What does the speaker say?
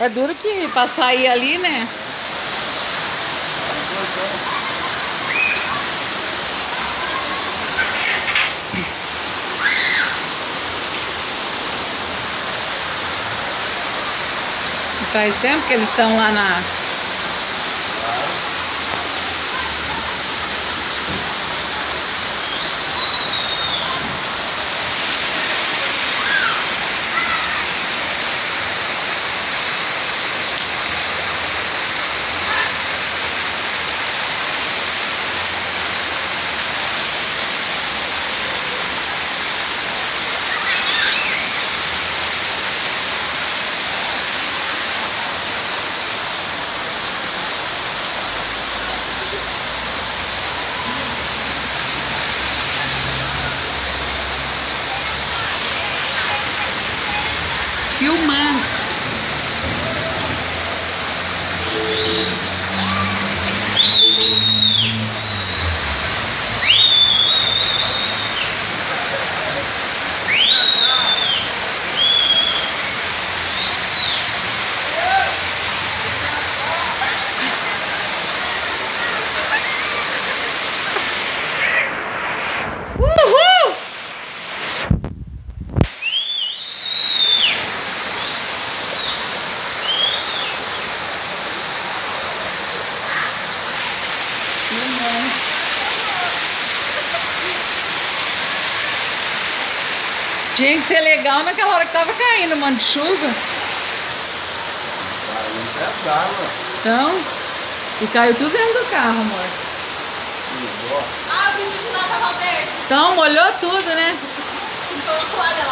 É duro que pra sair ali, né? Faz tempo que eles estão lá na... filmando. Tinha que ser legal naquela hora que tava caindo um monte de chuva. Então, e caiu tudo dentro do carro, amor. Ah, o vídeo lá tava aberto. Então, molhou tudo, né? Então, olha